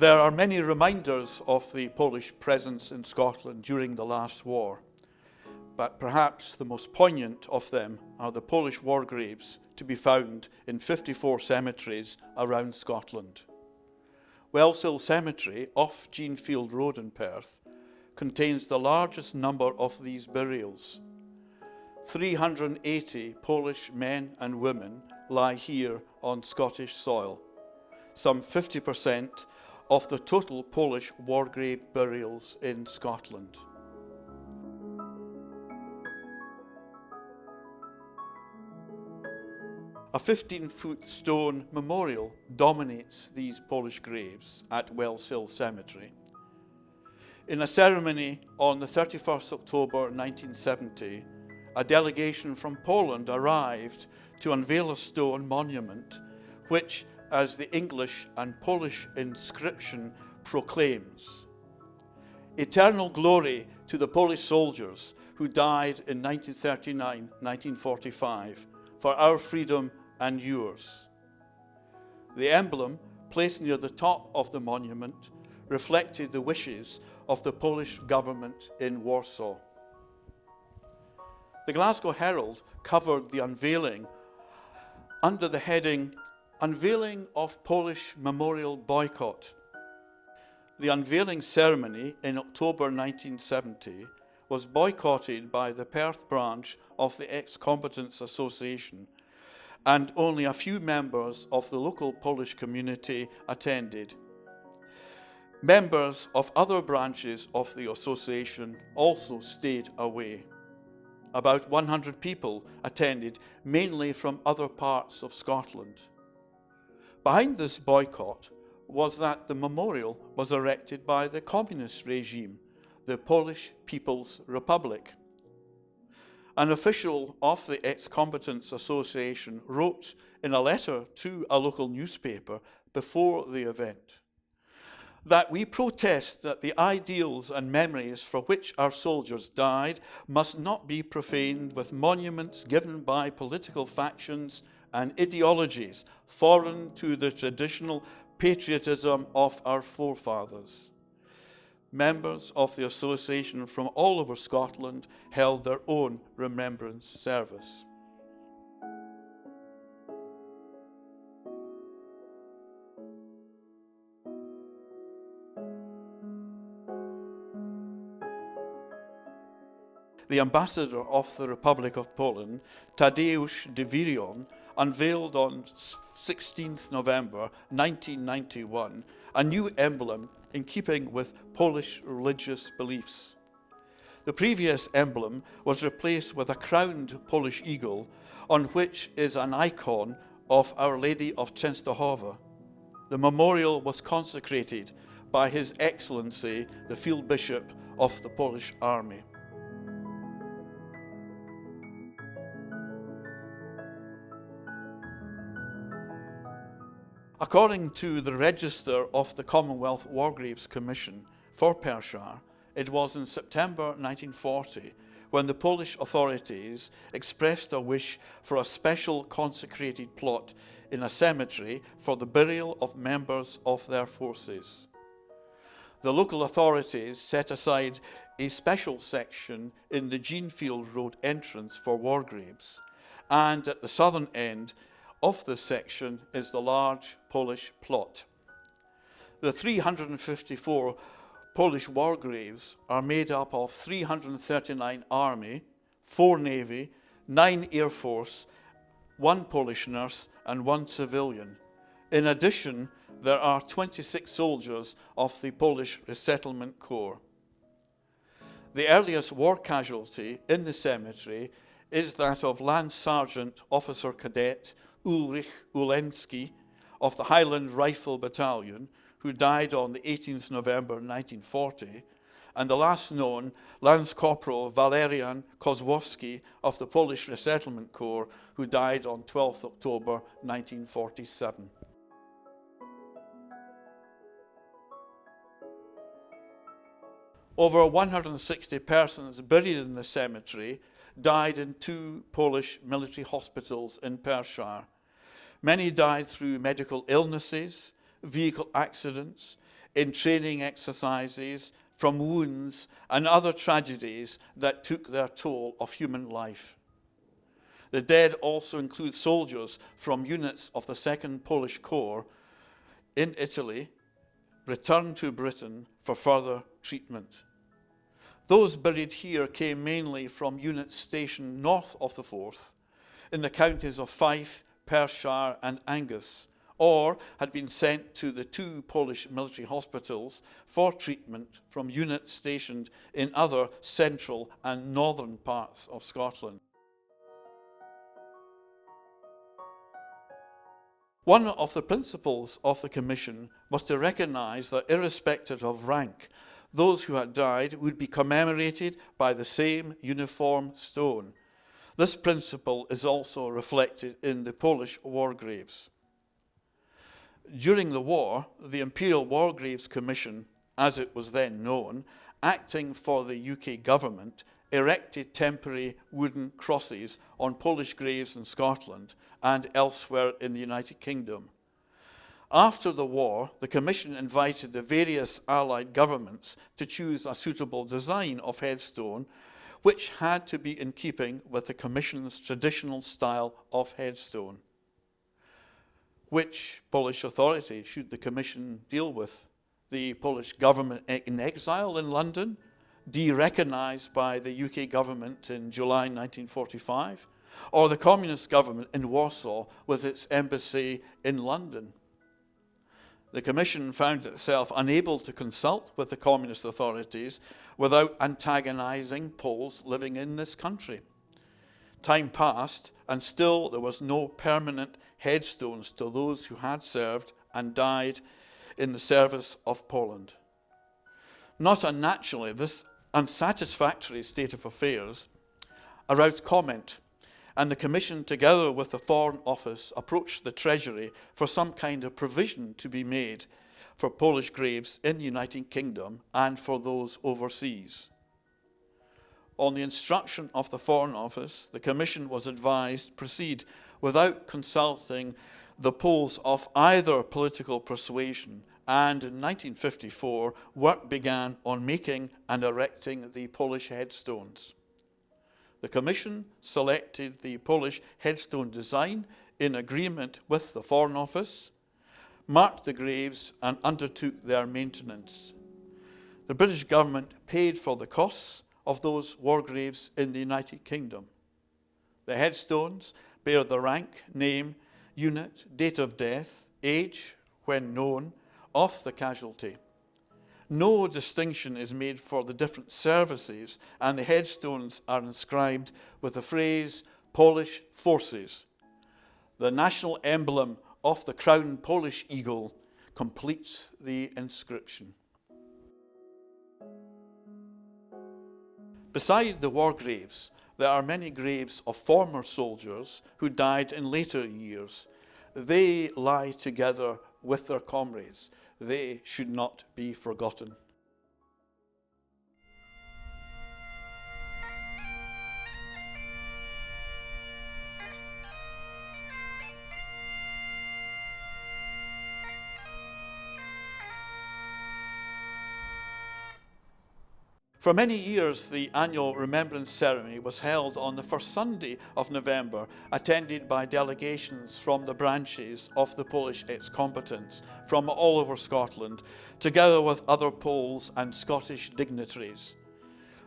There are many reminders of the Polish presence in Scotland during the last war, but perhaps the most poignant of them are the Polish war graves to be found in 54 cemeteries around Scotland. Wellshill Cemetery, off Jeanfield Road in Perth, contains the largest number of these burials. 380 Polish men and women lie here on Scottish soil, some 50% of the total Polish war grave burials in Scotland. A 15-foot stone memorial dominates these Polish graves at Wellshill Cemetery. In a ceremony on the 31st October 1970, a delegation from Poland arrived to unveil a stone monument which, as the English and Polish inscription proclaims, "Eternal glory to the Polish soldiers who died in 1939-1945 for our freedom and yours." The emblem, placed near the top of the monument, reflected the wishes of the Polish government in Warsaw. The Glasgow Herald covered the unveiling under the heading, "Unveiling of Polish Memorial Boycott." The unveiling ceremony in October 1970 was boycotted by the Perth branch of the Ex-Combatants Association, and only a few members of the local Polish community attended. Members of other branches of the association also stayed away. About 100 people attended, mainly from other parts of Scotland. Behind this boycott was that the memorial was erected by the communist regime, the Polish People's Republic. An official of the Ex-Combatants Association wrote in a letter to a local newspaper before the event that we protest that the ideals and memories for which our soldiers died must not be profaned with monuments given by political factions and ideologies foreign to the traditional patriotism of our forefathers. Members of the association from all over Scotland held their own remembrance service. The ambassador of the Republic of Poland, Tadeusz de Virion, unveiled on 16th November 1991 a new emblem in keeping with Polish religious beliefs. The previous emblem was replaced with a crowned Polish eagle on which is an icon of Our Lady of Częstochowa. The memorial was consecrated by His Excellency, the Field Bishop of the Polish Army. According to the register of the Commonwealth War Graves Commission for Perthshire, it was in September 1940 when the Polish authorities expressed a wish for a special consecrated plot in a cemetery for the burial of members of their forces. The local authorities set aside a special section in the Jeanfield Road entrance for war graves, and at the southern end of this section is the large Polish plot. The 354 Polish war graves are made up of 339 Army, 4 Navy, 9 Air Force, 1 Polish nurse and 1 civilian. In addition, there are 26 soldiers of the Polish Resettlement Corps. The earliest war casualty in the cemetery is that of Lance Sergeant Officer Cadet Ulrich Ulenski of the Highland Rifle Battalion, who died on the 18th November 1940, and the last known Lance Corporal Walerian Kozłowski of the Polish Resettlement Corps, who died on 12th October 1947. Over 160 persons buried in the cemetery died in 2 Polish military hospitals in Perthshire. Many died through medical illnesses, vehicle accidents, in training exercises, from wounds and other tragedies that took their toll of human life. The dead also include soldiers from units of the 2nd Polish Corps in Italy, returned to Britain for further treatment. Those buried here came mainly from units stationed north of the Forth, in the counties of Fife, Perthshire and Angus, or had been sent to the 2 Polish military hospitals for treatment from units stationed in other central and northern parts of Scotland. One of the principles of the Commission was to recognise that irrespective of rank, those who had died would be commemorated by the same uniform stone. This principle is also reflected in the Polish war graves. During the war, the Imperial War Graves Commission, as it was then known, acting for the UK government, erected temporary wooden crosses on Polish graves in Scotland and elsewhere in the United Kingdom. After the war, the Commission invited the various Allied governments to choose a suitable design of headstone, which had to be in keeping with the Commission's traditional style of headstone. Which Polish authority should the Commission deal with? The Polish government in exile in London, de-recognised by the UK government in July 1945, or the communist government in Warsaw with its embassy in London? The Commission found itself unable to consult with the communist authorities without antagonising Poles living in this country. Time passed, and still there was no permanent headstones to those who had served and died in the service of Poland. Not unnaturally, this unsatisfactory state of affairs aroused comment, and the Commission, together with the Foreign Office, approached the Treasury for some kind of provision to be made for Polish graves in the United Kingdom and for those overseas. On the instruction of the Foreign Office, the Commission was advised to proceed without consulting the Poles of either political persuasion, and in 1954 work began on making and erecting the Polish headstones. The Commission selected the Polish headstone design in agreement with the Foreign Office, marked the graves and undertook their maintenance. The British government paid for the costs of those war graves in the United Kingdom. The headstones bear the rank, name, unit, date of death, age, when known, of the casualty. No distinction is made for the different services, and the headstones are inscribed with the phrase Polish Forces. The national emblem of the crown Polish eagle completes the inscription. Beside the war graves, there are many graves of former soldiers who died in later years. They lie together with their comrades. They should not be forgotten. For many years, the annual Remembrance Ceremony was held on the first Sunday of November, attended by delegations from the branches of the Polish ex-combatants from all over Scotland, together with other Poles and Scottish dignitaries.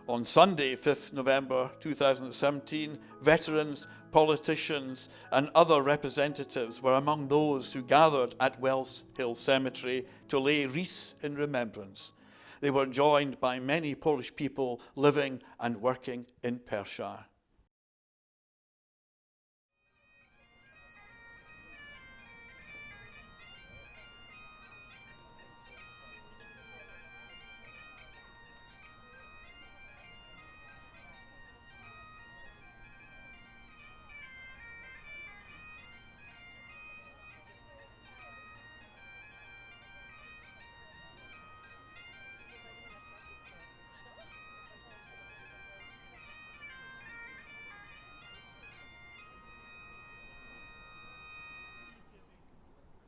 On Sunday, 5th November 2017, veterans, politicians and other representatives were among those who gathered at Wellshill Cemetery to lay wreaths in remembrance. They were joined by many Polish people living and working in Perthshire.